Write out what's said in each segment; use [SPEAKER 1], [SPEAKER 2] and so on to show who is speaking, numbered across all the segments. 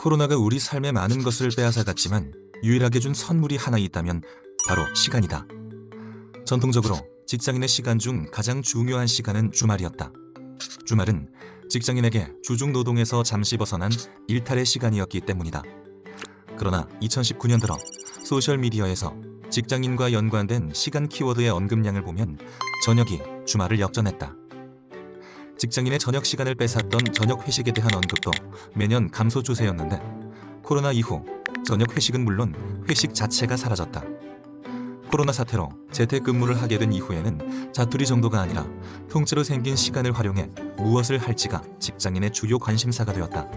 [SPEAKER 1] 코로나가 우리 삶의 많은 것을 빼앗아갔지만 유일하게 준 선물이 하나 있다면 바로 시간이다. 전통적으로 직장인의 시간 중 가장 중요한 시간은 주말이었다. 주말은 직장인에게 주중 노동에서 잠시 벗어난 일탈의 시간이었기 때문이다. 그러나 2019년 들어 소셜미디어에서 직장인과 연관된 시간 키워드의 언급량을 보면 저녁이 주말을 역전했다. 직장인의 저녁 시간을 뺏었던 저녁 회식에 대한 언급도 매년 감소 추세였는데 코로나 이후 저녁 회식은 물론 회식 자체가 사라졌다. 코로나 사태로 재택근무를 하게 된 이후에는 자투리 정도가 아니라 통째로 생긴 시간을 활용해 무엇을 할지가 직장인의 주요 관심사가 되었다.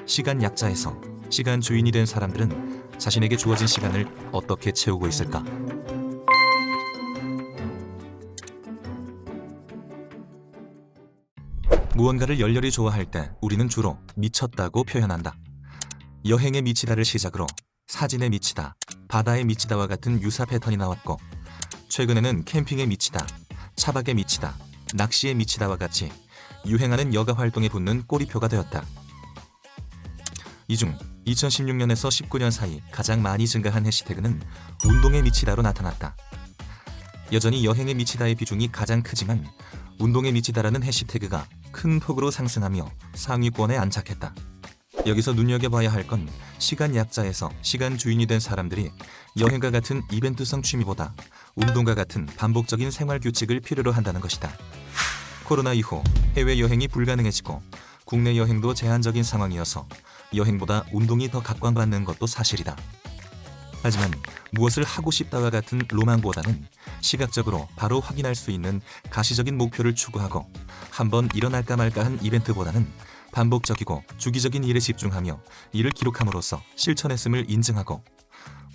[SPEAKER 1] 시간 약자에서 시간 주인이 된 사람들은 자신에게 주어진 시간을 어떻게 채우고 있을까? 무언가를 열렬히 좋아할 때 우리는 주로 미쳤다고 표현한다. 여행에 미치다를 시작으로 사진에 미치다, 바다에 미치다와 같은 유사 패턴이 나왔고 최근에는 캠핑에 미치다, 차박에 미치다, 낚시에 미치다와 같이 유행하는 여가 활동에 붙는 꼬리표가 되었다. 이 중 2016년에서 19년 사이 가장 많이 증가한 해시태그는 운동에 미치다로 나타났다. 여전히 여행에 미치다의 비중이 가장 크지만 운동에 미치다라는 해시태그가 큰 폭으로 상승하며 상위권에 안착했다. 여기서 눈여겨봐야 할 건 시간 약자에서 시간 주인이 된 사람들이 여행과 같은 이벤트성 취미보다 운동과 같은 반복적인 생활 규칙을 필요로 한다는 것이다. 코로나 이후 해외여행이 불가능해지고 국내 여행도 제한적인 상황이어서 여행보다 운동이 더 각광받는 것도 사실이다. 하지만 무엇을 하고 싶다와 같은 로망보다는 시각적으로 바로 확인할 수 있는 가시적인 목표를 추구하고 한번 일어날까 말까한 이벤트보다는 반복적이고 주기적인 일에 집중하며 이를 기록함으로써 실천했음을 인증하고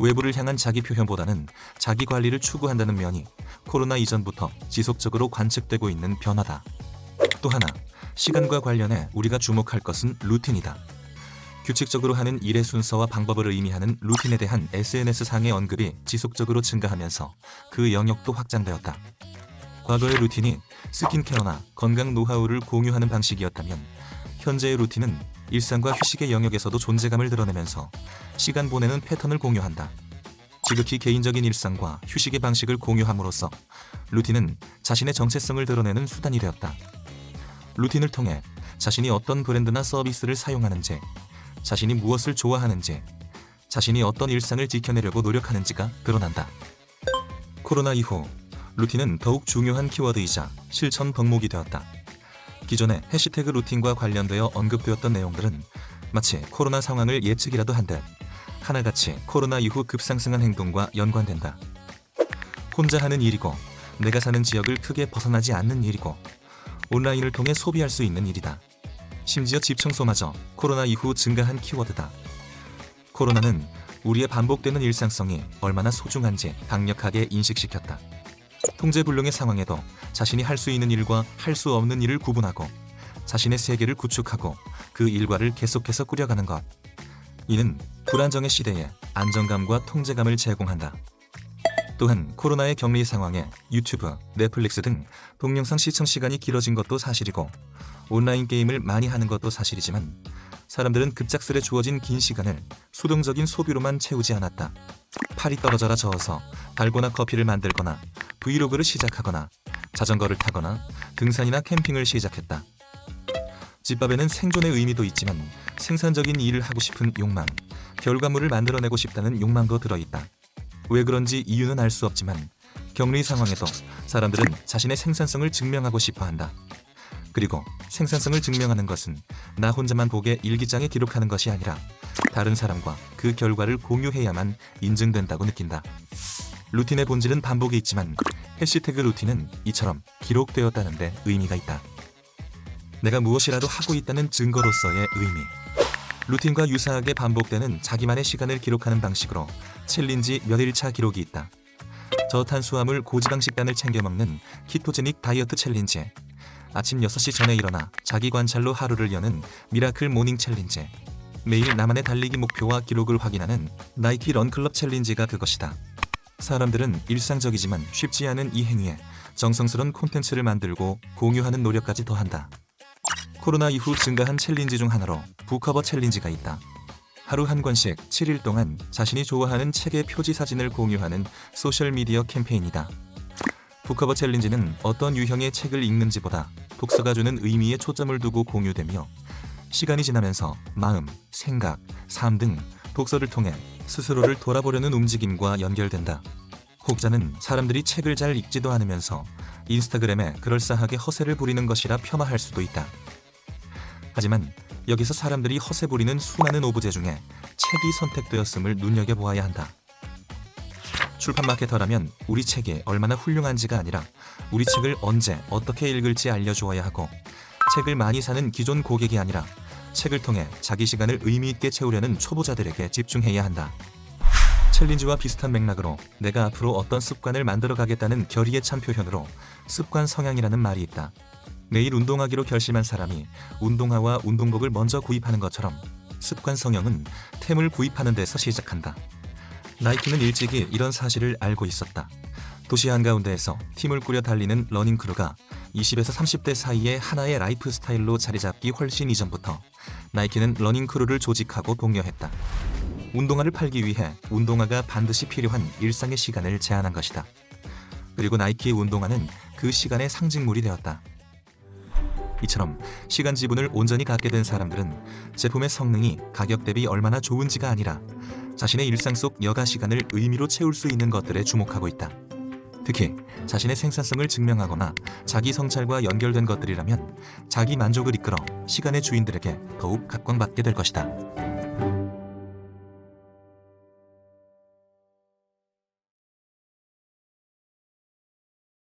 [SPEAKER 1] 외부를 향한 자기 표현보다는 자기 관리를 추구한다는 면이 코로나 이전부터 지속적으로 관측되고 있는 변화다. 또 하나, 시간과 관련해 우리가 주목할 것은 루틴이다. 규칙적으로 하는 일의 순서와 방법을 의미하는 루틴에 대한 SNS상의 언급이 지속적으로 증가하면서 그 영역도 확장되었다. 과거의 루틴이 스킨케어나 건강 노하우를 공유하는 방식이었다면 현재의 루틴은 일상과 휴식의 영역에서도 존재감을 드러내면서 시간 보내는 패턴을 공유한다. 지극히 개인적인 일상과 휴식의 방식을 공유함으로써 루틴은 자신의 정체성을 드러내는 수단이 되었다. 루틴을 통해 자신이 어떤 브랜드나 서비스를 사용하는지, 자신이 무엇을 좋아하는지, 자신이 어떤 일상을 지켜내려고 노력하는지가 드러난다. 코로나 이후 루틴은 더욱 중요한 키워드이자 실천 덕목이 되었다. 기존의 해시태그 루틴과 관련되어 언급되었던 내용들은 마치 코로나 상황을 예측이라도 한 듯 하나같이 코로나 이후 급상승한 행동과 연관된다. 혼자 하는 일이고 내가 사는 지역을 크게 벗어나지 않는 일이고 온라인을 통해 소비할 수 있는 일이다. 심지어 집 청소마저 코로나 이후 증가한 키워드다. 코로나는 우리의 반복되는 일상성이 얼마나 소중한지 강력하게 인식시켰다. 통제불능의 상황에도 자신이 할 수 있는 일과 할 수 없는 일을 구분하고 자신의 세계를 구축하고 그 일과를 계속해서 꾸려가는 것. 이는 불안정의 시대에 안정감과 통제감을 제공한다. 또한 코로나의 격리 상황에 유튜브, 넷플릭스 등 동영상 시청 시간이 길어진 것도 사실이고 온라인 게임을 많이 하는 것도 사실이지만 사람들은 급작스레 주어진 긴 시간을 수동적인 소비로만 채우지 않았다. 팔이 떨어져라 저어서 달고나 커피를 만들거나 브이로그를 시작하거나 자전거를 타거나 등산이나 캠핑을 시작했다. 집밥에는 생존의 의미도 있지만 생산적인 일을 하고 싶은 욕망, 결과물을 만들어내고 싶다는 욕망도 들어있다. 왜 그런지 이유는 알 수 없지만 격리 상황에도 사람들은 자신의 생산성을 증명하고 싶어 한다. 그리고 생산성을 증명하는 것은 나 혼자만 보게 일기장에 기록하는 것이 아니라 다른 사람과 그 결과를 공유해야만 인증된다고 느낀다. 루틴의 본질은 반복이 있지만 해시태그 루틴은 이처럼 기록되었다는 데 의미가 있다. 내가 무엇이라도 하고 있다는 증거로서의 의미. 루틴과 유사하게 반복되는 자기만의 시간을 기록하는 방식으로 챌린지 몇일차 기록이 있다. 저탄수화물 고지방 식단을 챙겨 먹는 키토제닉 다이어트 챌린지, 아침 6시 전에 일어나 자기 관찰로 하루를 여는 미라클 모닝 챌린지, 매일 나만의 달리기 목표와 기록을 확인하는 나이키 런클럽 챌린지가 그것이다. 사람들은 일상적이지만 쉽지 않은 이 행위에 정성스러운 콘텐츠를 만들고 공유하는 노력까지 더한다. 코로나 이후 증가한 챌린지 중 하나로 북커버 챌린지가 있다. 하루 한 권씩 7일 동안 자신이 좋아하는 책의 표지 사진을 공유하는 소셜미디어 캠페인이다. 북커버 챌린지는 어떤 유형의 책을 읽는지보다 독서가 주는 의미에 초점을 두고 공유되며 시간이 지나면서 마음, 생각, 삶 등 독서를 통해 스스로를 돌아보려는 움직임과 연결된다. 혹자는 사람들이 책을 잘 읽지도 않으면서 인스타그램에 그럴싸하게 허세를 부리는 것이라 폄하할 수도 있다. 하지만 여기서 사람들이 허세 부리는 수많은 오브제 중에 책이 선택되었음을 눈여겨보아야 한다. 출판 마케터라면 우리 책이 얼마나 훌륭한지가 아니라 우리 책을 언제 어떻게 읽을지 알려주어야 하고, 책을 많이 사는 기존 고객이 아니라 책을 통해 자기 시간을 의미 있게 채우려는 초보자들에게 집중해야 한다. 챌린지와 비슷한 맥락으로 내가 앞으로 어떤 습관을 만들어 가겠다는 결의에 찬 표현으로 습관 성향이라는 말이 있다. 매일 운동하기로 결심한 사람이 운동화와 운동복을 먼저 구입하는 것처럼 습관 성형은 템을 구입하는 데서 시작한다. 나이키는 일찍이 이런 사실을 알고 있었다. 도시 한가운데에서 팀을 꾸려 달리는 러닝크루가 20에서 30대 사이의 하나의 라이프 스타일로 자리 잡기 훨씬 이전부터 나이키는 러닝크루를 조직하고 독려했다. 운동화를 팔기 위해 운동화가 반드시 필요한 일상의 시간을 제한한 것이다. 그리고 나이키의 운동화는 그 시간의 상징물이 되었다. 이처럼 시간 지분을 온전히 갖게 된 사람들은 제품의 성능이 가격 대비 얼마나 좋은지가 아니라 자신의 일상 속 여가 시간을 의미로 채울 수 있는 것들에 주목하고 있다. 특히 자신의 생산성을 증명하거나 자기 성찰과 연결된 것들이라면 자기 만족을 이끌어 시간의 주인들에게 더욱 각광받게 될 것이다.